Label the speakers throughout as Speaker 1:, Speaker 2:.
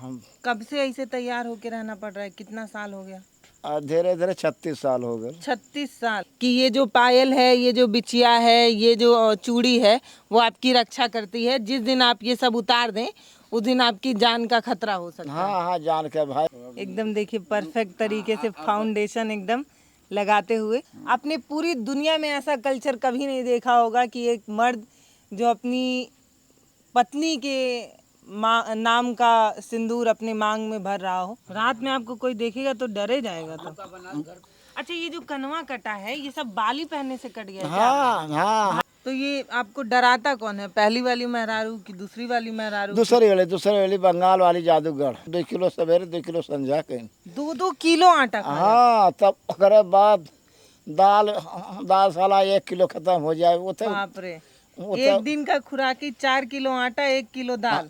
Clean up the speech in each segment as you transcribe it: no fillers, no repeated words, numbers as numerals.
Speaker 1: हम
Speaker 2: कब से ऐसे तैयार होके रहना पड़ रहा है, कितना साल हो गया?
Speaker 1: धीरे धीरे 36 साल हो गए।
Speaker 2: 36 साल कि ये जो पायल है, ये जो बिछिया है, ये जो चूड़ी है, वो आपकी रक्षा करती है। जिस दिन आप ये सब उतार दें उस दिन आपकी जान का खतरा हो सकता है।
Speaker 1: हाँ हाँ, जान के भाई।
Speaker 2: एकदम देखिए परफेक्ट तरीके से फाउंडेशन एकदम लगाते हुए। आपने पूरी दुनिया में ऐसा कल्चर कभी नहीं देखा होगा कि एक मर्द जो अपनी पत्नी के नाम का सिंदूर अपने मांग में भर रहा हो। रात में आपको कोई देखेगा तो डरे जाएगा। तो अच्छा, ये जो कनवा कटा है ये सब बाली पहनने से कट गया है क्या?
Speaker 1: हाँ हाँ,
Speaker 2: तो ये आपको डराता कौन है, पहली वाली मेहरारू की दूसरी वाली मेहरारू?
Speaker 1: दूसरे वाली बंगाल वाली जादूगर। 2 किलो सवेरे 2 किलो संझा के।
Speaker 2: 2-2 किलो आटा खाया?
Speaker 1: हाँ, तब ओकरे बाद दाल दाल साला 1 किलो खत्म हो जाए। वो तो
Speaker 2: बाप रे,
Speaker 1: वो
Speaker 2: एक
Speaker 1: तो
Speaker 2: दिन का खुराकी 4 किलो आटा 1 किलो दाल।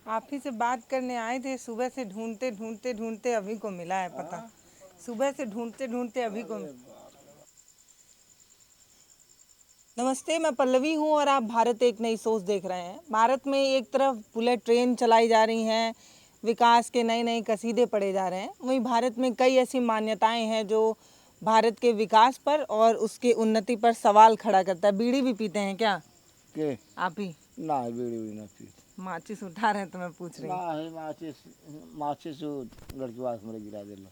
Speaker 2: आप ही से बात करने आए थे, सुबह से ढूंढते ढूंढते ढूंढते अभी को मिला है पता। सुबह से ढूंढते ढूंढते अभी को। नमस्ते, मैं पल्लवी हूँ और आप भारत एक नई सोच देख रहे हैं। भारत में एक तरफ बुलेट ट्रेन चलाई जा रही हैं, विकास के नए नए कसीदे पढ़े जा रहे हैं, वहीं भारत में कई ऐसी मान्यताएं हैं जो भारत के विकास पर और उसके उन्नति पर सवाल खड़ा करता है। बीड़ी भी पीते हैं क्या
Speaker 1: के
Speaker 2: आप ही?
Speaker 1: ना बीड़ी भी ना पी
Speaker 2: माचिस उठा रहे हैं तो मैं पूछ रही
Speaker 1: ना
Speaker 2: हूँ।
Speaker 1: ही माचिस लड़की वास में गिरा दिलो।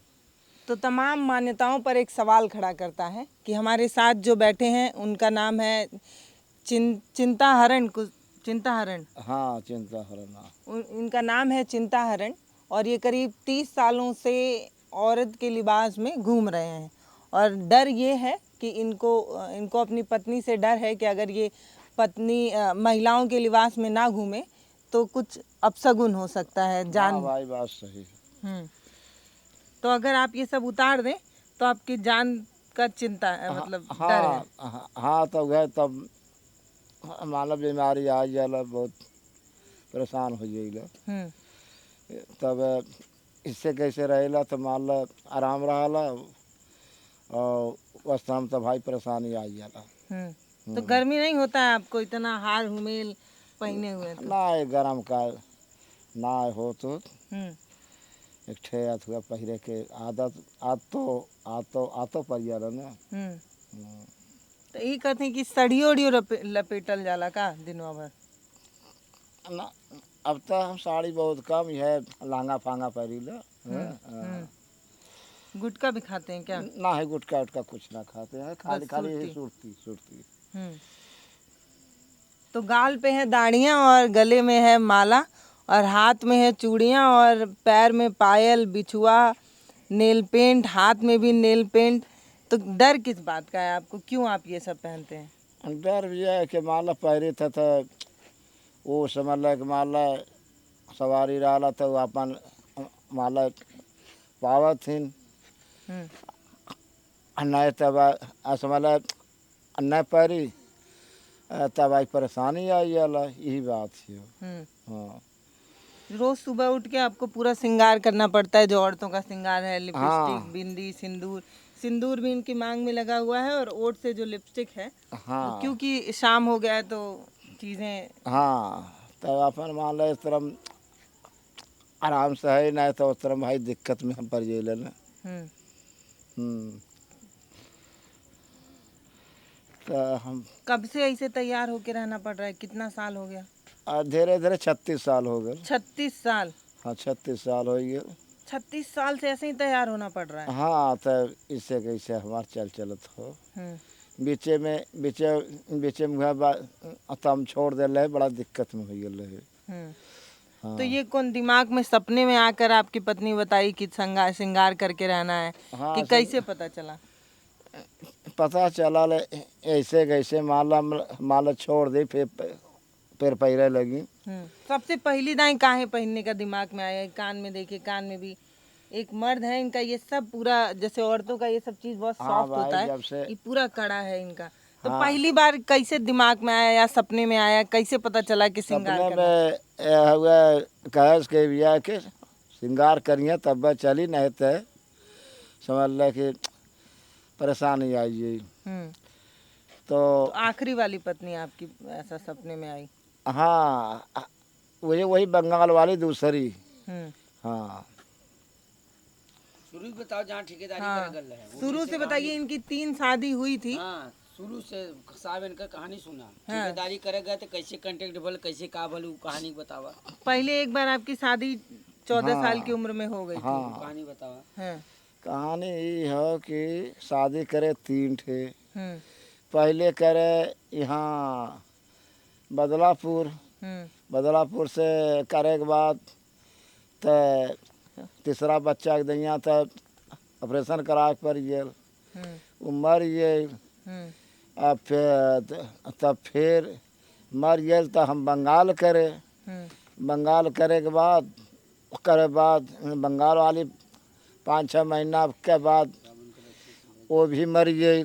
Speaker 2: तो तमाम मान्यताओं पर एक सवाल खड़ा करता है कि हमारे साथ जो बैठे हैं उनका नाम है चिंताहरण। चिंताहरण,
Speaker 1: हाँ, चिंता हरना।
Speaker 2: इनका नाम है चिंताहरण। और ये करीब 30 सालों से औरत के लिबास में घूम रहे हैं। और डर ये है कि इनको अपनी पत्नी से डर है कि अगर ये पत्नी महिलाओं के लिबास में ना घूमे तो कुछ अपशगुन हो सकता है,
Speaker 1: हाँ
Speaker 2: जान।
Speaker 1: भाई, बात सही है।
Speaker 2: हम्म। तो अगर आप ये सब उतार दें तो आपकी जान का चिंता
Speaker 1: हाँ
Speaker 2: मतलब डर है।
Speaker 1: हाँ हाँ, हाँ, तो गए तब मानव बीमारी आ जाला, बहुत परेशान हो जाइला।
Speaker 2: हम्म।
Speaker 1: तब इससे कैसे रहेला तो मान लो आराम रहला, और अवस्था में तो भाई परेशानी आ जाला।
Speaker 2: तो गर्मी नहीं होता है आपको, इतना हार हुमेल पहने हुए तो?
Speaker 1: ना है गरम का, ना हो तो
Speaker 2: हम्म।
Speaker 1: एक ठे अथवा पहिरे के आदत आ तो पर जाला ना।
Speaker 2: हम्म। तो ये कहते हैं कि सड़ियो उड़ियो लपेटल जाला का दिनवा भर?
Speaker 1: ना, अब तो हम साड़ी बहुत कम ही है, लहंगा फांगा पहरीला।
Speaker 2: गुटखा भी खाते हैं क्या?
Speaker 1: ना है गुटका उटका कुछ ना खाते हैं, खाली
Speaker 2: बस
Speaker 1: खाली यही
Speaker 2: सुरती।
Speaker 1: सुरती सुरती।
Speaker 2: हम्म। तो गाल पे है दाढ़ियाँ और गले में है माला और हाथ में है चूड़ियाँ और पैर में पायल, बिछुआ, नेल पेंट, हाथ में भी नेल पेंट। तो डर किस बात का है आपको, क्यों आप ये सब पहनते हैं?
Speaker 1: डर भी है कि मान लो पहरे था तो वो समझ ल कि मान लो सवारी रहा तो अपन मान लो पावत हिन,
Speaker 2: हम्म।
Speaker 1: नहीं तब समझ ल न पहरी तब आई परेशानी आई जाला, यही बात है। हाँ
Speaker 2: रोज सुबह उठ के आपको पूरा श्रृंगार करना पड़ता है, जो औरतों का श्रृंगार है, लिपस्टिक,
Speaker 1: हाँ
Speaker 2: बिंदी, सिंदूर। सिंदूर भी इनकी मांग में लगा हुआ है और ओठ से जो लिपस्टिक है,
Speaker 1: हाँ
Speaker 2: क्योंकि शाम हो गया है तो चीजें।
Speaker 1: हाँ, तब अपन मान लो इस तरह आराम से है, नहीं तो उस तरह भाई दिक्कत में हम पड़ जाइए ना।
Speaker 2: हम्म।
Speaker 1: हम्म, तो हम
Speaker 2: कब से ऐसे तैयार होके रहना पड़ रहा है, कितना साल हो गया?
Speaker 1: धीरे धीरे 36 साल हो गए।
Speaker 2: 36 साल?
Speaker 1: हाँ, 36 साल हो गए।
Speaker 2: 36 साल से ऐसे ही तैयार होना पड़ रहा है?
Speaker 1: हाँ, तो इससे कैसे हमार चलत हो।
Speaker 2: हम्म।
Speaker 1: बीचे में तम छोड़ दे रहे, बड़ा दिक्कत में हो गए।
Speaker 2: हम्म। तो
Speaker 1: हाँ
Speaker 2: ये कौन दिमाग में सपने में आकर आपकी पत्नी बताई कि श्रृंगार करके रहना है,
Speaker 1: हाँ,
Speaker 2: कि कैसे पता चला?
Speaker 1: पता चला ले, ऐसे कैसे माला छोड़ दी, फिर पैरे लगी।
Speaker 2: सबसे पहली दाई काहे पहनने का दिमाग में आया? कान में देखिए, कान में भी एक मर्द है, इनका ये सब पूरा, जैसे औरतों का ये सब चीज बहुत
Speaker 1: हाँ
Speaker 2: सॉफ्ट होता
Speaker 1: भाई,
Speaker 2: है,
Speaker 1: जब से
Speaker 2: ये पूरा कड़ा है इनका। तो
Speaker 1: हाँ,
Speaker 2: पहली बार कैसे दिमाग में आया या सपने में आया, कैसे पता चला कि श्रृंगार
Speaker 1: सपने
Speaker 2: करना?
Speaker 1: में हुआ कहे के बिया के श्रृंगार करिए तब चली, नहीं तो समझ ले कि परेशानी आई।
Speaker 2: हम्म।
Speaker 1: तो
Speaker 2: तो आखिरी वाली पत्नी आपकी ऐसा सपने में आई?
Speaker 1: हाँ, वही वही बंगाल वाली दूसरी।
Speaker 2: हम्म।
Speaker 1: हाँ
Speaker 3: शुरू से बताओ जहाँ ठेकेदारी
Speaker 2: हाँ,
Speaker 3: करे गल है
Speaker 2: शुरू से बताइए, इनकी 3 शादी हुई थी।
Speaker 3: हाँ शुरू से साहब इनका कहानी सुना।
Speaker 2: हाँ।
Speaker 3: ठेकेदारी करे गए तो कैसे कांटेक्ट भल कैसे का भल उ कहानी बतावा।
Speaker 2: पहले एक बार आपकी शादी 14
Speaker 1: हाँ।
Speaker 2: साल की उम्र में हो गई थी।
Speaker 1: हाँ
Speaker 3: कहानी बतावा।
Speaker 2: हाँ।
Speaker 1: कहानी ये है कि शादी करे 3 ठे।
Speaker 2: हम्म।
Speaker 1: पहले करे यहाँ बदलापुर, बदलापुर से करे के बाद त तीसरा बच्चा के दैया तब ऑपरेशन करा के पड़ गया, वो मर गए। अब तब फिर मर गए तो हम बंगाल करे। बंगाल करे के बाद बंगाल वाली 5-6 महीना के बाद वो भी मर गई।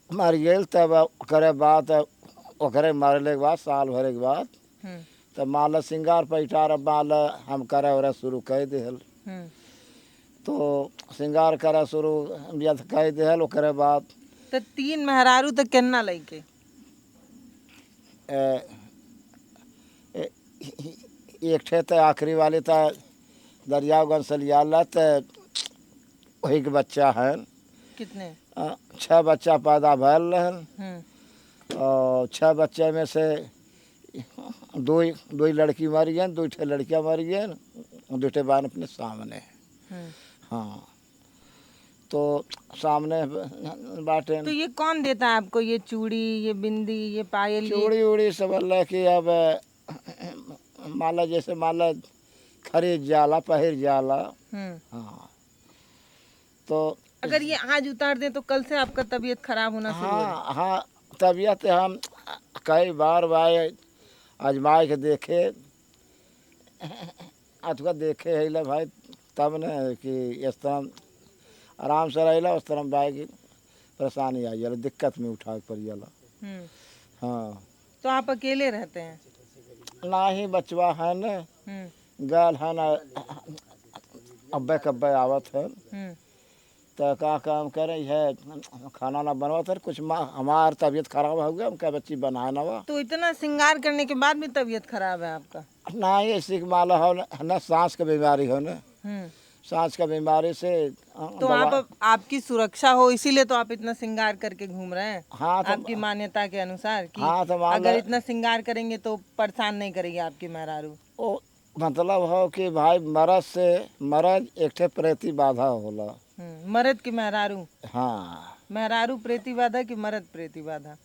Speaker 1: मर गई तब करे बाद ओकरे मरले के बाद साल भर के बाद तब माला सिंगार पैठार माला हम करे वरे शुरू कर दिहल। तो सिंगार करे शुरू जब कर दिहल ओकरे बाद
Speaker 2: तो 3 मेहरारू तो केना लइके
Speaker 1: एक ठे तो आखिरी वाली तो दरियागंज से लियाला तो वही के बच्चा है।
Speaker 2: कितने?
Speaker 1: 6 बच्चा पैदा भैल रहन और 6 बच्चे में से 2 लड़की मर गई, 2 ठे लड़कियाँ मर गई, 2 ठे बान अपने सामने। हाँ तो सामने बाटे।
Speaker 2: तो ये कौन देता है आपको ये चूड़ी, ये बिंदी, ये पायल?
Speaker 1: चूड़ी उड़ी सब अल्लाह की अब माला जैसे माला खरीद जाला पहिर जाला। हाँ तो
Speaker 2: अगर ये आज उतार दें तो कल से आपका तबीयत खराब होना शुरू हो जाए।
Speaker 1: हाँ तबीयत हम कई बार भाई आजमाए के देखे अथवा देखे है भाई तब न कि इस तरह आराम से रहेला, उस तरह भाई की परेशानी आई जाला, दिक्कत में उठा के पड़ जाला। हाँ
Speaker 2: तो आप अकेले रहते हैं?
Speaker 1: ना ही बचवा है न गल है न अब्बे कब्बे आवत है तो का काम करे है खाना ना बनवा था कुछ हमार तबीयत खराब हो गया, हम क्या बच्ची बनाए ना हुआ।
Speaker 2: तो इतना श्रृंगार करने के बाद भी तबीयत खराब है आपका?
Speaker 1: ना ही इसी माला हो न सांस की बीमारी हो न, सांस का बीमारी से
Speaker 2: तो आप आपकी सुरक्षा हो इसीलिए तो आप इतना श्रृंगार करके घूम रहे हैं।
Speaker 1: हाँ तो
Speaker 2: आपकी मान्यता के अनुसार कि
Speaker 1: हाँ तो
Speaker 2: अगर इतना श्रृंगार करेंगे तो परेशान नहीं करेगी आपकी मेहरारू।
Speaker 1: ओ मतलब हो कि भाई मरद एक ठे प्रेती बाधा होला।
Speaker 2: मर्द की मेहरारू?
Speaker 1: हाँ
Speaker 2: मेहरारू प्रेती बाधा कि मर्द प्रेती बाधा?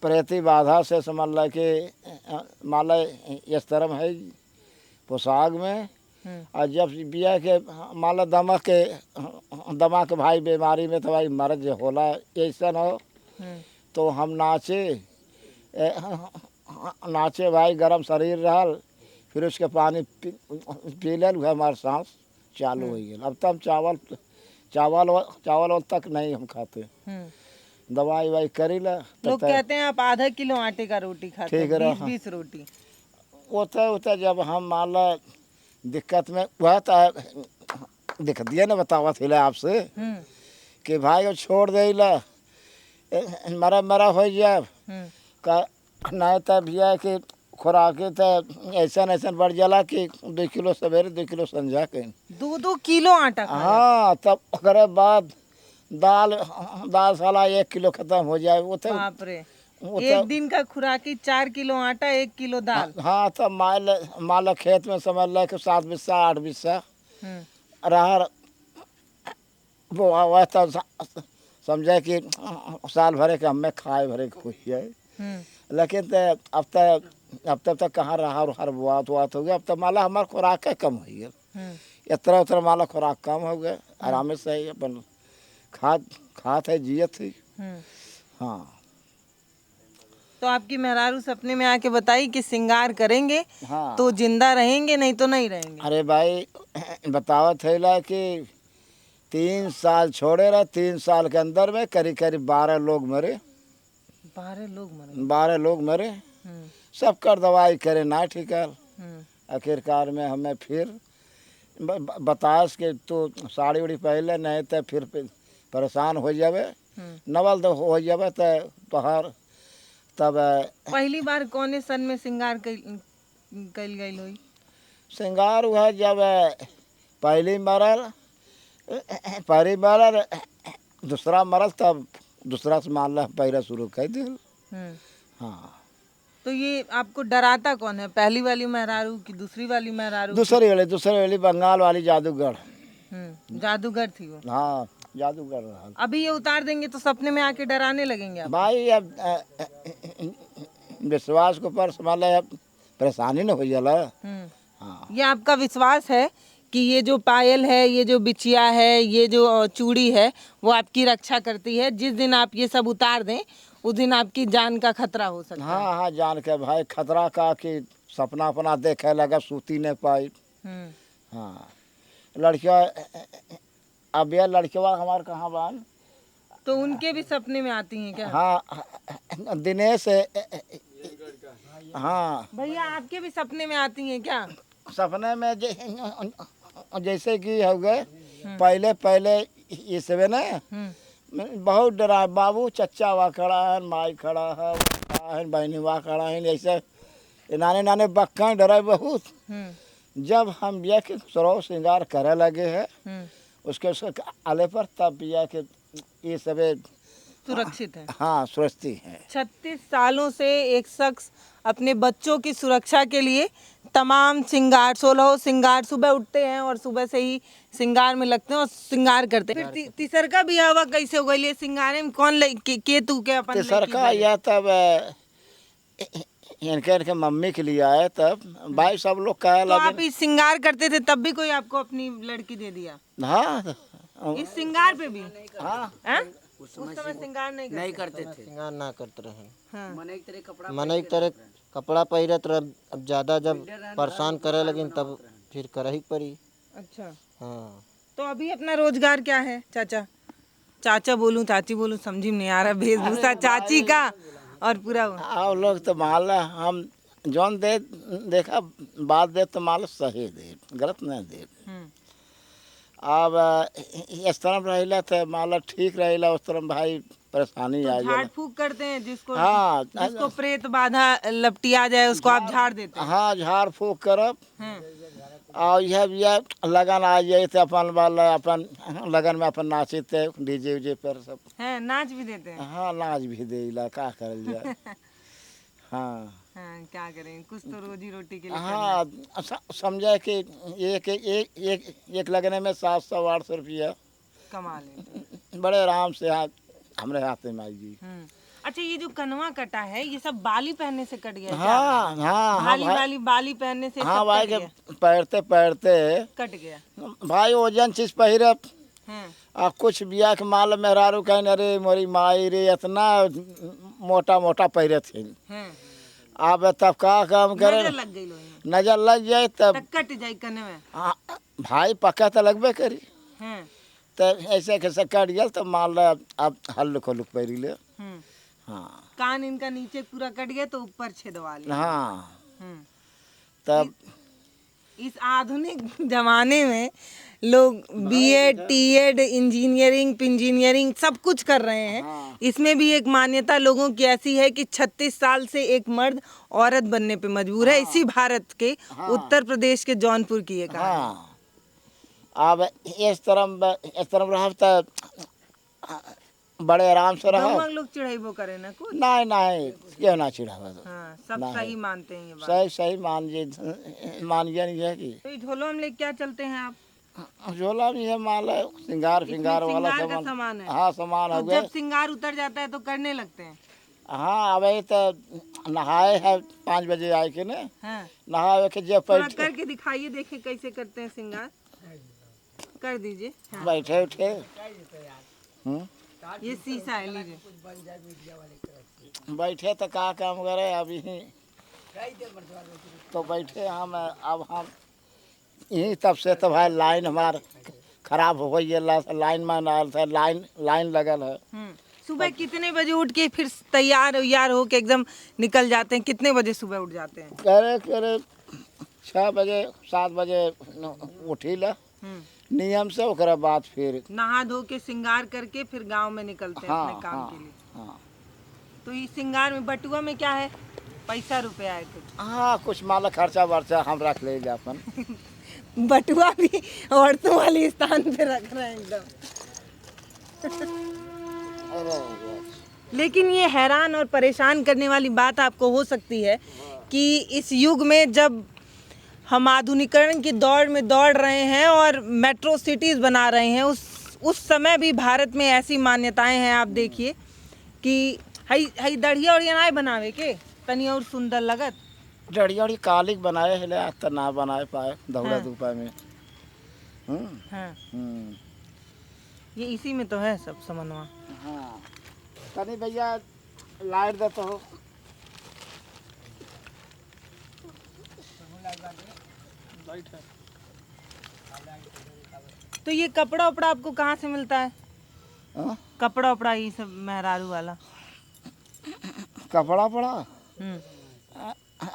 Speaker 1: प्रेती बाधा से समझ ला कि माला इस तरह है पोशाक में और जब बिया के माला दमा के भाई बीमारी में तो भाई मर्द जो होला ऐसा हो तो हम नाचे भाई गरम शरीर रहल फिर उसके पानी पी लेल हमारे सांस चालू हो गया। अब तो हम चावल तक नहीं हम खाते, दवाई वाई करी ला।
Speaker 2: लोग कहते हैं आप आधा किलो आटे का रोटी खाते हैं, 20-20 रोटी।
Speaker 1: होता जब हम मान ला दिक्कत में वह तो दिख दिया न बतावा थे आपसे कि भाई वो छोड़ दे ला मरा हो जाए का नहीं तब भैया कि खुराके तो ऐसा बढ़ जाला कि 2 किलो सवेरे 2 किलो संझा के
Speaker 2: 2 किलो आटा।
Speaker 1: हाँ तब ओकरे बाद दाल साला 1 किलो खत्म हो जाए। वो तो
Speaker 2: बाप रे, एक दिन का खुराकी 4 किलो आटा 1 किलो दाल।
Speaker 1: हाँ तो माल खेत में समझ ल 7 बिस्सा 8 बिस्सा रहा वो वह तो समझे कि साल भरे के हमें खाए भरे के हुई है। लेकिन अब तक कहाँ रहा हर बुआत हो गया। अब तो माला हमारा खुराक कम हो गया, इतना माला खुराक कम हो गया, आराम से ही अपन खात है जियत है। हाँ
Speaker 2: तो आपकी मेहरारू सपने में आके बताई कि श्रृंगार करेंगे
Speaker 1: हाँ
Speaker 2: तो जिंदा रहेंगे नहीं तो नहीं रहेंगे।
Speaker 1: अरे भाई बतावत है ला कि 3 साल छोड़े रहे, 3 साल के अंदर में करीब 12 लोग मरे। 12 लोग मरे सब कर दवाई करे ना ठीक है। आखिरकार में हमें फिर बतास के तो साड़ी उड़ी पहले नहीं तो फिर परेशान हो जावे, नवल तो हो जावे तो तोहार तब
Speaker 2: पहली बार कौने सन में श्रृंगार कइल गइल होई?
Speaker 1: श्रृंगार हुआ जब पहली मरल दूसरा मरल, तब दूसरा से मान ला पैरा शुरू कर दिल। हाँ,
Speaker 2: तो ये आपको डराता कौन है, पहली वाली मेहरारू की दूसरी वाली मेहरारू?
Speaker 1: दूसरी वाली बंगाल वाली जादूगर।
Speaker 2: जादूगर थी वो।
Speaker 1: हाँ, जादूगर रहा।
Speaker 2: अभी ये उतार देंगे तो सपने में आके डराने लगेंगे आप?
Speaker 1: भाई अब विश्वास के ऊपर मान ला परेशानी न हो जाला। हाँ,
Speaker 2: ये आपका विश्वास है कि ये जो पायल है, ये जो बिछिया है, ये जो चूड़ी है, वो आपकी रक्षा करती है। जिस दिन आप ये सब उतार दें उस दिन आपकी जान का खतरा हो सकता है।
Speaker 1: हाँ, हाँ, जान के भाई खतरा का कि सपना अपना देखे लगा, सूती नहीं पाई। हाँ, लड़कियाँ अब यह लड़कियाँ हमारे कहाँ बान?
Speaker 2: तो उनके भी सपने में आती हैं क्या?
Speaker 1: हाँ, दिनेश। हाँ
Speaker 2: भैया, आपके भी सपने में आती हैं क्या?
Speaker 1: सपने में जैसे कि हो गए पहले ये सब ना बहुत डरा। बाबू चच्चा वा खड़ा है, माई खड़ा है, बहनी वा खड़ा है, ऐसे नाने नाने बक्का डरा बहुत। जब हम बिया के सरो श्रृंगार करे लगे हैं उसके आले पर, तब बिया के ये सब
Speaker 2: सुरक्षित है।
Speaker 1: हाँ, सुरक्षित है।
Speaker 2: 36 सालों से एक शख्स अपने बच्चों की सुरक्षा के लिए तमाम श्रृंगार, 16 श्रृंगार, सुबह उठते हैं और सुबह से ही श्रृंगार में लगते हैं और श्रृंगार करते हैं। फिर तीसर का भी हवा कैसे हो गई? ये श्रृंगार में कौन केतु के अपन
Speaker 1: तीसर का यह तब इनके मम्मी के लिए आए, तब भाई सब लोग कहे
Speaker 2: तो आप इस श्रृंगार करते थे तब भी कोई आपको अपनी लड़की दे दिया?
Speaker 1: हाँ,
Speaker 2: इस श्रृंगार पे भी?
Speaker 1: हाँ,
Speaker 2: उस समय श्रृंगार नहीं
Speaker 3: करते थे।
Speaker 4: श्रृंगार ना करते रहे।
Speaker 2: हाँ।
Speaker 3: मन एक तरह कपड़ा
Speaker 4: मन एक तरह कपड़ा पहिरत रह। अब ज्यादा जब परेशान करे लगिन तब फिर कर ही पड़ी।
Speaker 2: अच्छा,
Speaker 4: हाँ,
Speaker 2: तो अभी अपना रोजगार क्या है चाचा? चाचा बोलूं चाची बोलूं समझी में नहीं आ रहा। वेशभूषा चाची का और पूरा वो।
Speaker 1: आप लोग तो मान ला हम जौन दे देखा बात दे तो मान लो सही दे, गलत नहीं दे। अब इस तरह रहेला तो मान लो ठीक रहेला, उस तरह भाई परेशानी आ
Speaker 2: झाड़
Speaker 1: जाए।
Speaker 2: फूक करते हैं जिसको,
Speaker 1: हाँ,
Speaker 2: जिसको प्रेत बाधा लपटिया जाए उसको आप झाड़ देते हैं?
Speaker 1: हाँ, झाड़ फूक करब।
Speaker 2: हाँ।
Speaker 1: और यह लगन आ जाए तो अपन वाला अपन लगन में अपन नाचते डीजे उजे पर सब।
Speaker 2: हैं, नाच भी देते हैं?
Speaker 1: हाँ, नाच भी देला, का करल जाए। हाँ,
Speaker 2: हाँ, क्या करें, कुछ तो रोजी रोटी के लिए
Speaker 1: हाँ, समझे कि एक लगने में 700-800 रुपया
Speaker 2: कमा लेते
Speaker 1: बड़े आराम से हमारे हाथ में आएगी।
Speaker 2: अच्छा, ये जो कनवा कटा है ये सब बाली पहनने से कट गया है क्या?
Speaker 1: हाँ, हाँ, हाँ
Speaker 2: भाली बाली पहनने से
Speaker 1: हाँ
Speaker 2: सब
Speaker 1: भाई
Speaker 2: कट
Speaker 1: के
Speaker 2: गया?
Speaker 1: पैरते
Speaker 2: कट गया।
Speaker 1: भाई वजन चीज पहिरब।
Speaker 2: हाँ।
Speaker 1: आ कुछ बिया के माल मेहरारू कहने अरे मोरी माई रे इतना मोटा मोटा पहिरे थे।
Speaker 2: हाँ।
Speaker 1: अब तब का काम करे,
Speaker 2: नजर लग गई लोग,
Speaker 1: नजर लग जाए तब
Speaker 2: कट जाए कनवे।
Speaker 1: भाई पक्का तो लगबे करी।
Speaker 2: हाँ।
Speaker 1: तब ऐसे कैसे कट गया तब मान ला अब हल्लुक हल्लुक पैरी ले। हाँ,
Speaker 2: कान इनका नीचे पूरा कट गया तो ऊपर छेदवा लिया।
Speaker 1: हाँ, तब
Speaker 2: इस आधुनिक जमाने में लोग बीएड, टीएड, इंजीनियरिंग, पिंजीनियरिंग सब कुछ कर रहे हैं। इसमें भी एक मान्यता लोगों की ऐसी है कि 36 साल से एक मर्द औरत बनने पे मजबूर है। इसी भारत के उत्तर प्रदेश के जौनपुर की ये कहानी।
Speaker 1: हाँ, अब इस तरह रहा तो बड़े आराम से रहा।
Speaker 2: हम लोग चिढ़ाइबो करे ना कुछ?
Speaker 1: नहीं क्यों ना चिढ़ावा।
Speaker 2: हाँ, सब सही मानते हैं ये बात।
Speaker 1: सही मान गया नहीं है कि
Speaker 2: तो झोलो हम ले क्या चलते हैं आप?
Speaker 1: झोला भी है मान लो श्रृंगार वाला
Speaker 2: श्रृंगार का सामान है।
Speaker 1: हाँ, सामान हो
Speaker 2: तो
Speaker 1: गया।
Speaker 2: जब श्रृंगार उतर जाता है तो करने लगते हैं?
Speaker 1: हाँ, अब तो नहाए है 5 बजे आए के ना।
Speaker 2: हाँ।
Speaker 1: नहाए के जब
Speaker 2: थोड़ा करके दिखाइए, देखें कैसे करते हैं श्रृंगार, कर दीजिए। हाँ।
Speaker 1: बैठे उठे
Speaker 2: ये शीशा है, लीजिए।
Speaker 1: बैठे तो का काम करे अभी तो बैठे हम। अब हम यही तब से तो भाई लाइन हमार खराब हो गई है। लाइन में लाइन लगल है।
Speaker 2: सुबह कितने बजे उठ के फिर तैयार हो के एकदम निकल जाते हैं? कितने बजे सुबह उठ जाते हैं?
Speaker 1: करे 6 बजे 7 बजे उठी ला नियम से। ओकरा बाद फिर
Speaker 2: नहा धो के श्रृंगार करके फिर गांव में निकलते हैं अपने काम के लिए।
Speaker 1: हाँ,
Speaker 2: तो ये श्रृंगार में बटुआ में क्या है? पैसा रुपया है कुछ?
Speaker 1: हाँ कुछ माला खर्चा वर्चा हम रख ले अपन।
Speaker 2: बटुआ भी औरतों वाले स्थान पे रख रहे हैं एकदम। लेकिन ये हैरान और परेशान करने वाली बात आपको हो सकती है कि इस युग में जब हम आधुनिकीकरण की दौड़ में दौड़ रहे हैं और मेट्रो सिटीज़ बना रहे हैं, उस समय भी भारत में ऐसी मान्यताएं हैं। आप देखिए कि हई दढ़िया और नाय बनावे के तनी और सुंदर लगत।
Speaker 1: डड़िया और कालिक बनाए हिले आज तक ना बनाए पाए दौड़ा
Speaker 2: हाँ।
Speaker 1: धूपा में।
Speaker 2: हाँ,
Speaker 1: हम्म।
Speaker 2: ये इसी में तो है सब समन्वय।
Speaker 1: हाँ तनी भैया लाइट दे तो।
Speaker 2: तो ये कपड़ा उपड़ा आपको कहाँ से मिलता है?
Speaker 1: हाँ?
Speaker 2: कपड़ा उपड़ा ये सब मेहरारू वाला?
Speaker 1: कपड़ा पड़ा
Speaker 2: हम्म।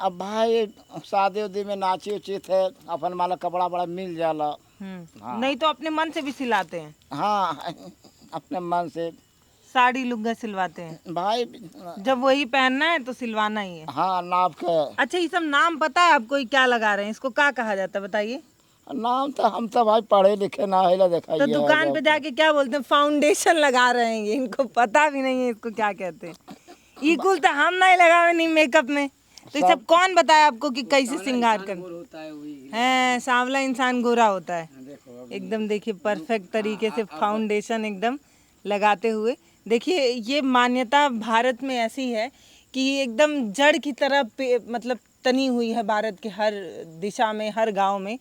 Speaker 1: अब भाई शादी उदी में नाची उची थे अपन माला कपड़ा बड़ा मिल जाला। हाँ।
Speaker 2: नहीं तो अपने मन से भी सिलाते हैं?
Speaker 1: हाँ अपने मन से
Speaker 2: साड़ी लुग्गा सिलवाते हैं?
Speaker 1: भाई
Speaker 2: जब वही पहनना है तो सिलवाना ही है।
Speaker 1: हाँ नाप के।
Speaker 2: अच्छा, ये सब नाम पता है आपको? ये क्या लगा रहे हैं? इसको क्या कहा जाता है बताइए?
Speaker 1: नाम तो हम तो भाई पढ़े लिखे ना है देखा।
Speaker 2: तो दुकान पे जाके क्या बोलते हैं? फाउंडेशन लगा रहे हैं। इनको पता भी नहीं है इसको क्या कहते हैं। इकुल तो हम नहीं लगावे नहीं मेकअप में। तो ये सब कौन बताया आपको कि कैसे श्रृंगार करना
Speaker 3: होता है वही।
Speaker 2: है? सांवला इंसान गोरा होता है एकदम। देखिए परफेक्ट तरीके से फाउंडेशन एकदम लगाते हुए। देखिए ये मान्यता भारत में ऐसी है कि एकदम जड़ की तरह मतलब तनी हुई है भारत के हर दिशा में, हर गांव में।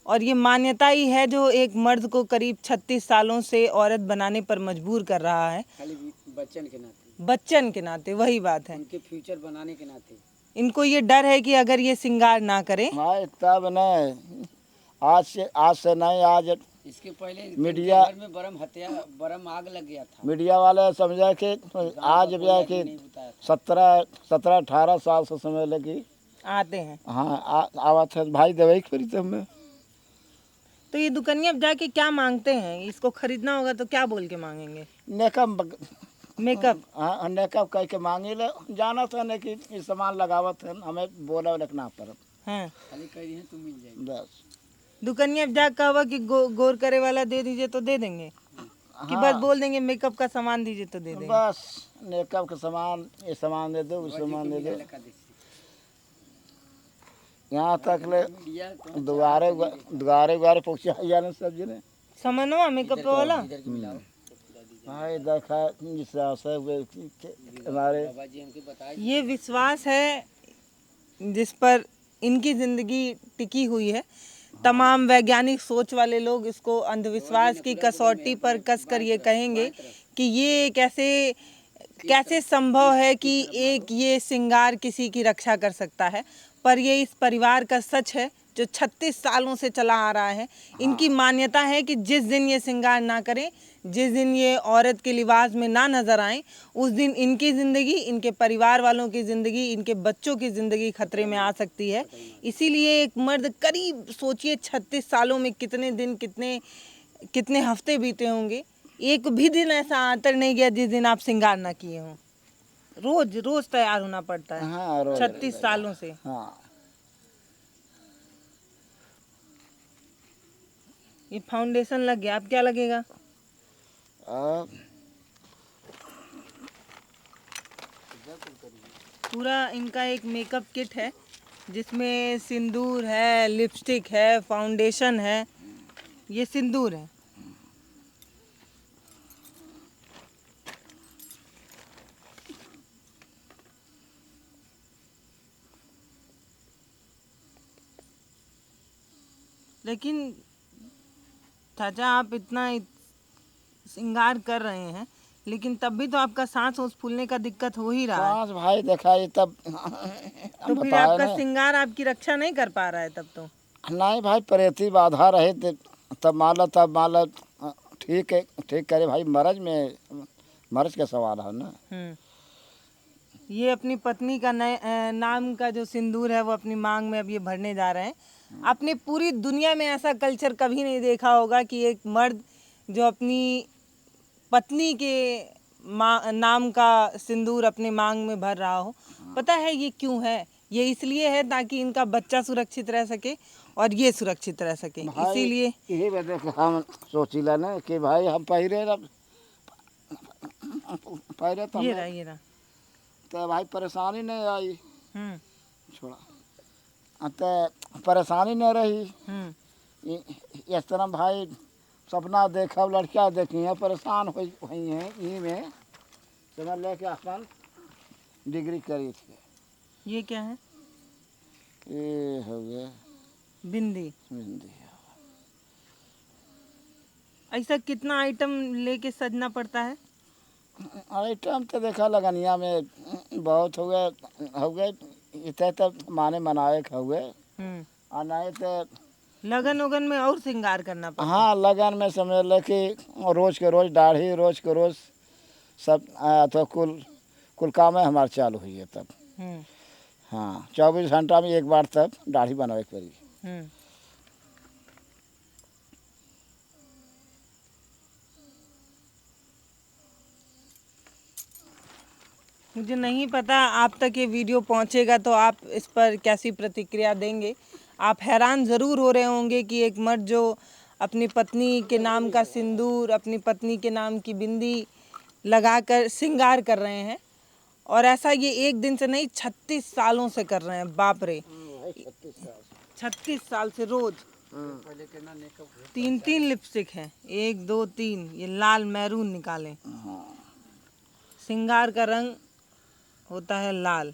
Speaker 2: और ये मान्यता ही है जो एक मर्द को करीब 36 सालों से औरत बनाने पर मजबूर कर रहा है।
Speaker 3: खाली बच्चन के नाते,
Speaker 2: बच्चन के नाते, वही बात है।
Speaker 3: उनके फ्यूचर बनाने के नाते
Speaker 2: इनको ये डर है कि अगर ये श्रृंगार ना करें।
Speaker 1: भाई तब नहीं, आज से नहीं, आज
Speaker 3: इसके पहले
Speaker 1: मीडिया
Speaker 3: घर में बरम आग लग गया था।
Speaker 1: मीडिया वाले समझा कि आज भी है कि 17-18 साल से समझ लगी
Speaker 2: आते हैं।
Speaker 1: हाँ आवा थे भाई दवाई खरीदते हमें।
Speaker 2: तो ये दुकनिया जाके क्या मांगते हैं? इसको खरीदना होगा तो क्या बोल के मांगेंगे?
Speaker 1: नेकअप
Speaker 2: मेकअप?
Speaker 1: हाँ नेकअप कह के मांगे ले जाना था ने कि ये सामान लगावत है हमें बोला लिखना पर।
Speaker 2: हाँ,
Speaker 3: खाली कह रही है तो मिल जाएगी।
Speaker 1: बस
Speaker 2: दुकनिया जा कहा कि गोर करे वाला दे दीजिए तो दे देंगे कि बस बोल देंगे मेकअप का सामान दीजिए तो दे देंगे?
Speaker 1: बस मेकअप का सामान, ये सामान दे दो, वो सामान दे दो। यहाँ तक ले दुआरे पहुँचा जाने सब जने
Speaker 2: समनवा मेकअप वाला।
Speaker 1: भाई देखा हमारे
Speaker 2: ये विश्वास है जिस पर इनकी जिंदगी टिकी हुई है। तमाम वैज्ञानिक सोच वाले लोग इसको अंधविश्वास की कसौटी पर कसकर ये कहेंगे कि ये कैसे संभव है कि एक ये श्रृंगार किसी की रक्षा कर सकता है। पर ये इस परिवार का सच है जो 36 सालों से चला आ रहा है। इनकी मान्यता है कि जिस दिन ये श्रृंगार ना करें, जिस दिन ये औरत के लिबास में ना नजर आए, उस दिन इनकी ज़िंदगी, इनके परिवार वालों की ज़िंदगी, इनके बच्चों की ज़िंदगी खतरे में आ सकती है। इसीलिए एक मर्द करीब सोचिए 36 सालों में कितने दिन, कितने हफ्ते बीते होंगे। एक भी दिन ऐसा आतर नहीं गया जिस दिन आप श्रृंगार ना किए हों। रोज रोज तैयार होना पड़ता है।
Speaker 1: हाँ, रोज
Speaker 2: 36 सालों से।
Speaker 1: हाँ
Speaker 2: ये फाउंडेशन लग गया, अब क्या लगेगा? पूरा इनका एक मेकअप किट है जिसमें सिंदूर है, लिपस्टिक है, फाउंडेशन है। ये सिंदूर है। लेकिन चाचा आप इतना श्रृंगार कर रहे हैं लेकिन तब भी तो आपका सांस फूलने का दिक्कत हो ही रहा है।
Speaker 1: सांस भाई देखा ये तब
Speaker 2: तो फिर आपका श्रृंगार आपकी रक्षा नहीं कर पा रहा है तब तो?
Speaker 1: नहीं भाई परेती बाधा रहे तब माला ठीक है, ठीक करे भाई। मरज का सवाल है ना।
Speaker 2: ये अपनी पत्नी का नाम का जो सिंदूर है वो अपनी मांग में अब ये भरने जा रहे हैं। आपने पूरी दुनिया में ऐसा कल्चर कभी नहीं देखा होगा कि एक मर्द जो अपनी पत्नी के नाम का सिंदूर अपने मांग में भर रहा हो। पता है ये क्यों है? ये इसलिए है ताकि इनका बच्चा सुरक्षित रह सके और ये सुरक्षित रह सके,
Speaker 1: भाई
Speaker 2: इसीलिए।
Speaker 1: यही वजह से हम सोचिला ना कि भाई हम पहिरे तो
Speaker 2: ये
Speaker 1: हमें
Speaker 2: रहा, ये रहा।
Speaker 1: तो भाई परेशानी नहीं आई।
Speaker 2: हम्म
Speaker 1: छोड़ा तो परेशानी नहीं रही।
Speaker 2: हम्म
Speaker 1: इस तरह भाई सपना देखा, लड़कियाँ देखी हैं, परेशान हुई हैं, इन्हीं में समझ ले कि अपन डिग्री करी थी।
Speaker 2: ये क्या है?
Speaker 1: ये हो गया
Speaker 2: बिंदी।
Speaker 1: हिंदी।
Speaker 2: ऐसा कितना आइटम लेके सजना पड़ता है?
Speaker 1: आइटम तो देखा लगनिया में बहुत हो गए इतने तो माने मनाए हुए और नहीं तो
Speaker 2: लगन उगन में और श्रृंगार करना पड़ता
Speaker 1: हाँ लगन में समझ ले कि रोज के रोज दाढ़ी, रोज के रोज सब तो कुल काम है हमारे चालू हुई है तब।
Speaker 2: है।
Speaker 1: हाँ 24 घंटा में एक बार तब दाढ़ी बनवाए पड़ी।
Speaker 2: मुझे नहीं पता आप तक ये वीडियो पहुंचेगा तो आप इस पर कैसी प्रतिक्रिया देंगे। आप हैरान ज़रूर हो रहे होंगे कि एक मर्द जो अपनी पत्नी के नाम का सिंदूर, अपनी पत्नी के नाम की बिंदी लगाकर श्रृंगार कर रहे हैं, और ऐसा ये एक दिन से नहीं 36 सालों से कर रहे हैं। बाप रे, 36 साल से रोज 3 लिपस्टिक है, 1 2 3, ये लाल मैरून निकालें। श्रृंगार का रंग होता है लाल।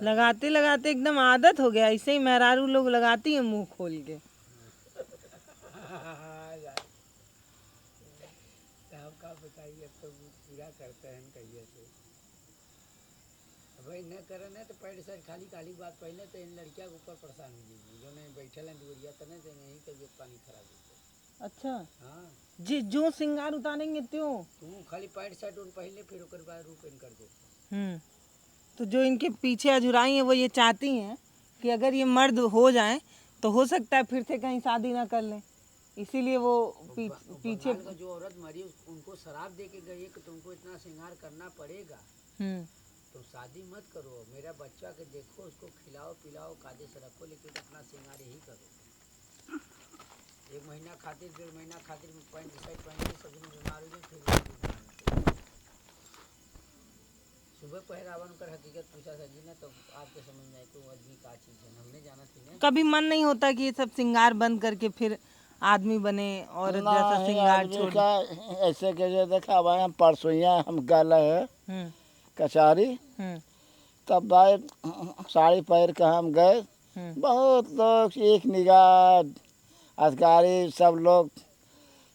Speaker 2: लगाते लगाते एकदम आदत हो गया। ऐसे ही मेहरारू लोग लगाती हैं मुंह खोल के।
Speaker 3: भाई न करे ना तो पैंट शर्ट खाली काली बात पहले तो इन लड़किया के ऊपर परेशान हो जाएगी जो नहीं बैठे हैं दूरिया तो नहीं देंगे, यही तबियत पानी खराब होता।
Speaker 2: अच्छा,
Speaker 3: हाँ
Speaker 2: जी जो श्रृंगार उतारेंगे त्यों।
Speaker 3: तू खाली पैंट शर्ट उन पहले फिर ओकर बाद रूप इन कर दे।
Speaker 2: तो जो इनके पीछे अजुराई हैं वो ये चाहती हैं कि अगर ये मर्द हो जाएं तो हो सकता है फिर से कहीं शादी ना कर लें, इसीलिए वो पीछे।
Speaker 3: का जो औरत मरी उनको शराब दे के गई कि तुमको इतना श्रृंगार करना पड़ेगा, तुम शादी मत करो, मेरा बच्चा के देखो, उसको खिलाओ पिलाओ, कायदे से रखो, लेकिन अपना श्रृंगार यही करो। 1 महीना खातिर 1.5 महीना खातिर पैंट शर्ट पहन के सभी बीमार हो गए। फिर सुबह पहरावन कर हकीकत पूछा सर जी ने तो आपके समझ में आए कि वो आदमी का चीज़ है, हमने जाना थी ना।
Speaker 2: कभी मन नहीं होता कि ये सब श्रृंगार बंद करके फिर आदमी बने और जैसा श्रृंगार छोड़
Speaker 1: का ऐसे के जो देखा भाई हम परसों हम गल है कचहरी, तब भाई साड़ी पहन के हम गए, बहुत लोग एक निगाह अधिकारी सब लोग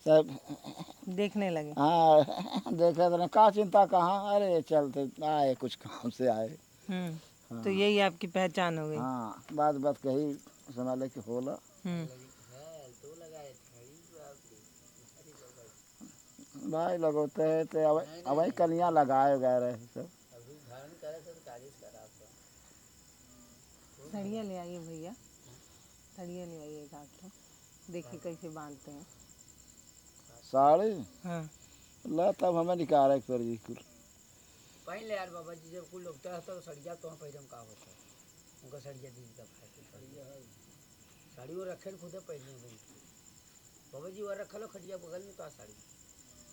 Speaker 1: सब
Speaker 2: देखने लगे।
Speaker 1: हाँ देखे तो का चिंता कहाँ, अरे चलते आए कुछ काम से आए।
Speaker 2: तो यही आपकी पहचान हो गई।
Speaker 1: हाँ बात बात कही समझ ले कि होला। भाई लगोते हैं तो अब कलियाँ लगाए गए रहे सब।
Speaker 2: सड़िया ले आइए भैया, सड़िया ले आइए एक आध तो देखिए कैसे बांधते हैं
Speaker 1: साड़ी।
Speaker 2: हाँ
Speaker 1: ला तब हमें निकाल कर जी कुल
Speaker 3: पहले यार बाबा जी जब कुल लोग तो सड़िया तो पहले का होता है उनका सड़िया दी का साड़ी वो रखे खुद पहले बाबा जी वह रखल खटिया बगल में तो साड़ी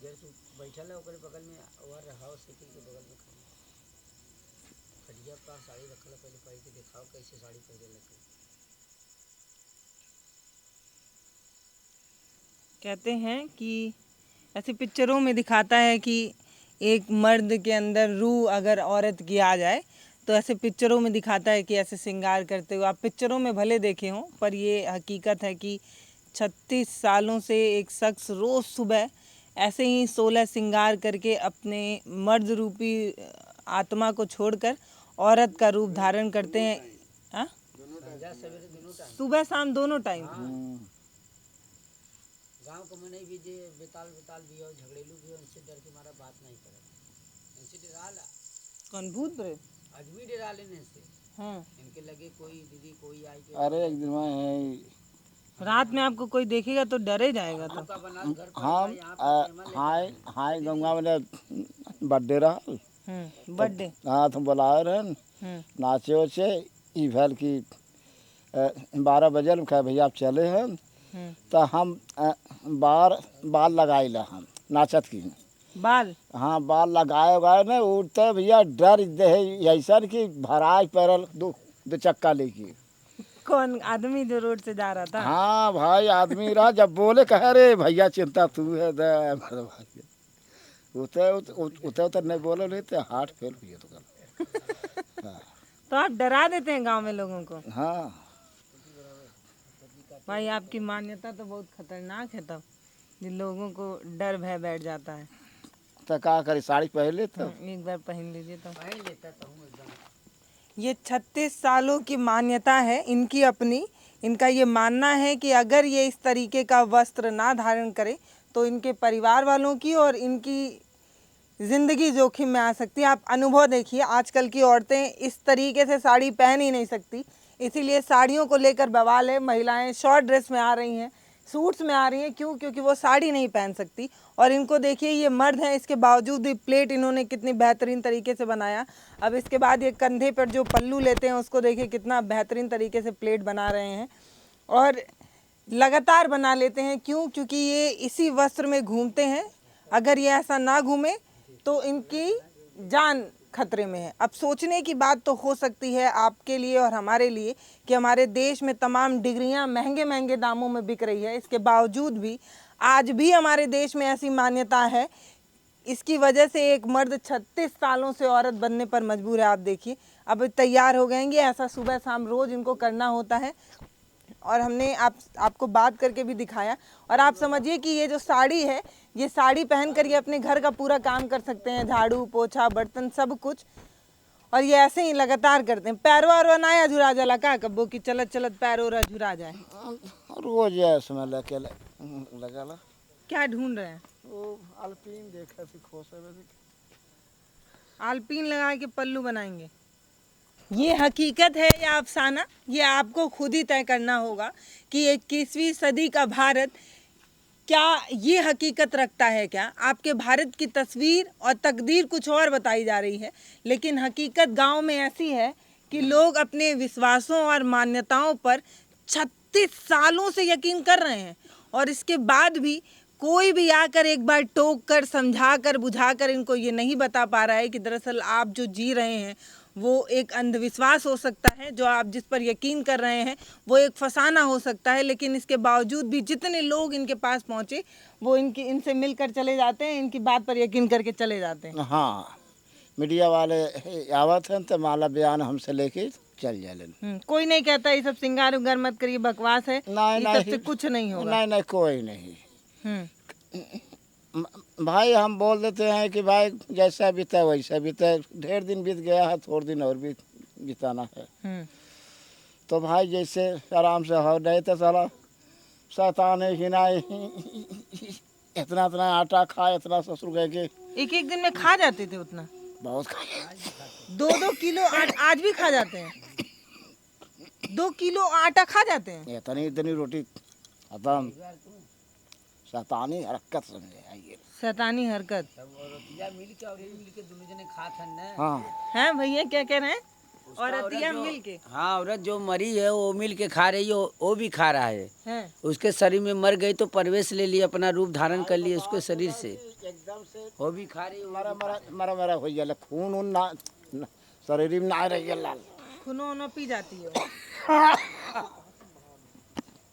Speaker 3: जैसे बैठल है ओकरे बगल में वह रहा साइकिल के बगल में खटिया का साड़ी रखल पहले पहन के दिखाओ कैसे साड़ी पहले लगे।
Speaker 2: कहते हैं कि ऐसे पिक्चरों में दिखाता है कि एक मर्द के अंदर रूह अगर औरत की आ जाए तो ऐसे पिक्चरों में दिखाता है कि ऐसे श्रृंगार करते हुए। आप पिक्चरों में भले देखे हों पर ये हकीकत है कि 36 सालों से एक शख्स रोज़ सुबह ऐसे ही 16 श्रृंगार करके अपने मर्द रूपी आत्मा को छोड़कर औरत का रूप धारण करते हैं। हाँ सुबह शाम दोनों टाइम।
Speaker 3: गांव को मने भी जे बेताल भी हो, झगड़ेलू भी हो, इनसे डर के मारा बात नहीं करे, इनसे डरा ला।
Speaker 2: कौन भूत प्रेत?
Speaker 3: आदमी डरा लेने से इनके लगे कोई दीदी कोई आई के
Speaker 1: अरे एक दिन में
Speaker 2: रात में आपको कोई देखेगा तो डरे जाएगा तो।
Speaker 3: का बना घर पर
Speaker 1: हम हाय हाय गंगा में बर्थडे रहा।
Speaker 2: बर्थडे।
Speaker 1: हाँ तो बुलाए रहन नाचे उचे ई भैल की 12 बजे कहे भैया आप चले हैं तो हम बाल लगाए ला हम नाचत की
Speaker 2: बाल।
Speaker 1: हाँ बाल लगाए उगाए न उठते भैया डर दे ऐसा कि भराज पैरल दो चक्का लेके।
Speaker 2: कौन आदमी जो रोड से जा रहा था?
Speaker 1: हाँ भाई आदमी रहा जब बोले कहे रे भैया चिंता तू है दे उते उते नहीं बोले नहीं तो हार्ट फेल हुई तो कल।
Speaker 2: तो आप डरा देते हैं गांव में लोगों को।
Speaker 1: हाँ
Speaker 2: भाई आपकी मान्यता तो बहुत खतरनाक है, तब जिन लोगों को डर भय बैठ जाता है।
Speaker 1: तो क्या करी साड़ी पहन ले तो
Speaker 2: एक बार पहन लीजिए तो।
Speaker 3: पहन लेता तो हूँ एकदम।
Speaker 2: ये 36 सालों की मान्यता है इनकी अपनी। इनका ये मानना है कि अगर ये इस तरीके का वस्त्र ना धारण करे तो इनके परिवार वालों की और इनकी ज़िंदगी जोखिम में आ सकती है। आप अनुभव देखिए, आजकल की औरतें इस तरीके से साड़ी पहन ही नहीं सकती, इसीलिए साड़ियों को लेकर बवाल है। महिलाएं शॉर्ट ड्रेस में आ रही हैं, सूट्स में आ रही हैं, क्यों? क्योंकि वो साड़ी नहीं पहन सकती। और इनको देखिए, ये मर्द हैं, इसके बावजूद भी प्लेट इन्होंने कितनी बेहतरीन तरीके से बनाया। अब इसके बाद ये कंधे पर जो पल्लू लेते हैं उसको देखिए कितना बेहतरीन तरीके से प्लेट बना रहे हैं और लगातार बना लेते हैं। क्यों? क्योंकि ये इसी वस्त्र में घूमते हैं। अगर ये ऐसा ना घूमे तो इनकी जान खतरे में है। अब सोचने की बात तो हो सकती है आपके लिए और हमारे लिए कि हमारे देश में तमाम डिग्रियां महंगे महंगे दामों में बिक रही है, इसके बावजूद भी आज भी हमारे देश में ऐसी मान्यता है। इसकी वजह से एक मर्द 36 सालों से औरत बनने पर मजबूर है। आप देखिए, अब तैयार हो गएंगे, ऐसा सुबह शाम रोज़ इनको करना होता है। और हमने आपको बात करके भी दिखाया। और आप समझिए कि ये जो साड़ी है, ये साड़ी पहन कर ये अपने घर का पूरा काम कर सकते हैं, झाड़ू पोछा बर्तन सब कुछ। और ये ऐसे ही लगातार करते हैं। पैरों और नाया झुरा जाला का कब्बो की चलत चलत पैरों और झुरा जाए।
Speaker 1: रोज इसमें लेके लगा
Speaker 2: क्या ढूंढ रहे हैं?
Speaker 1: वो अल्पीन देखा थी खोसे में
Speaker 2: आलपीन लगा के पल्लू बनाएंगे। ये हकीकत है या अफसाना, ये आपको खुद ही तय करना होगा कि 21वीं सदी का भारत क्या ये हकीकत रखता है क्या? आपके भारत की तस्वीर और तकदीर कुछ और बताई जा रही है, लेकिन हकीकत गांव में ऐसी है कि लोग अपने विश्वासों और मान्यताओं पर 36 सालों से यकीन कर रहे हैं। और इसके बाद भी कोई भी आकर एक बार टोक कर, समझा कर, बुझा कर इनको ये नहीं बता पा रहा है कि दरअसल आप जो जी रहे हैं वो एक अंधविश्वास हो सकता है, जो आप जिस पर यकीन कर रहे हैं वो एक फसाना हो सकता है। लेकिन इसके बावजूद भी जितने लोग इनके पास पहुँचे वो इनसे मिलकर चले जाते हैं, इनकी बात पर यकीन करके चले जाते हैं।
Speaker 1: हाँ मीडिया वाले आवत हैं तो माला बयान हमसे लेके चल जाए।
Speaker 2: कोई नहीं कहता ये सब श्रृंगार उंगार मत करिए, बकवास है,
Speaker 1: नहीं
Speaker 2: ये सबसे कुछ नहीं होगा।
Speaker 1: नहीं कोई नहीं भाई। हम बोल देते हैं कि भाई जैसा बीता वैसा बीता, ढेर दिन बीत गया है, थोड़े दिन और भी बिताना है। तो भाई जैसे आराम से हो नहीं तो साला शैतान है कि ना इतना इतना आटा खा, इतना ससुर गए के
Speaker 2: एक दिन में खा जाते थे उतना,
Speaker 1: बहुत खाए।
Speaker 2: 2-2 किलो आज भी खा जाते हैं। 2 किलो आटा खा जाते हैं।
Speaker 1: इतनी रोटी खत्म। शैतानी हरकत समझे ये
Speaker 2: शैतानी हरकत।
Speaker 3: रोटियां मिल के और मिल के दोनों जने खात हन ना।
Speaker 1: हाँ
Speaker 2: हैं भैया क्या कह रहे हैं? औरतियां मिल के।
Speaker 3: हाँ, औरत जो मरी है वो मिल के खा रही है, वो भी खा रहा है। उसके शरीर में मर गई तो प्रवेश ले लिए, अपना रूप धारण कर लिए उसके शरीर से,
Speaker 1: एकदम से
Speaker 3: वो भी खा रही है।
Speaker 1: मरा हो जाला, खून उन ना शरीर में ना रही लाल,
Speaker 2: खून पी जाती है।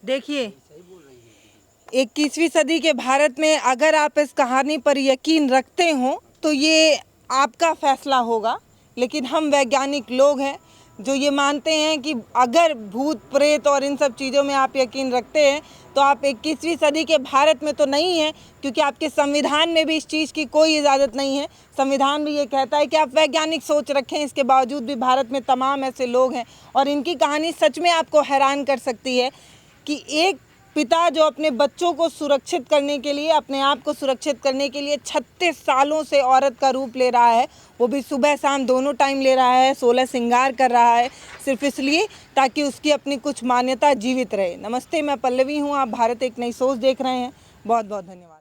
Speaker 2: देखिए 21वीं सदी के भारत में अगर आप इस कहानी पर यकीन रखते हो तो ये आपका फैसला होगा। लेकिन हम वैज्ञानिक लोग हैं जो ये मानते हैं कि अगर भूत प्रेत और इन सब चीज़ों में आप यकीन रखते हैं तो आप 21वीं सदी के भारत में तो नहीं हैं, क्योंकि आपके संविधान में भी इस चीज़ की कोई इजाज़त नहीं है। संविधान भी ये कहता है कि आप वैज्ञानिक सोच रखें। इसके बावजूद भी भारत में तमाम ऐसे लोग हैं और इनकी कहानी सच में आपको हैरान कर सकती है कि एक पिता जो अपने बच्चों को सुरक्षित करने के लिए, अपने आप को सुरक्षित करने के लिए 36 सालों से औरत का रूप ले रहा है, वो भी सुबह शाम दोनों टाइम ले रहा है, 16 श्रृंगार कर रहा है, सिर्फ इसलिए ताकि उसकी अपनी कुछ मान्यता जीवित रहे। नमस्ते, मैं पल्लवी हूँ, आप भारत एक नई सोच देख रहे हैं। बहुत बहुत धन्यवाद।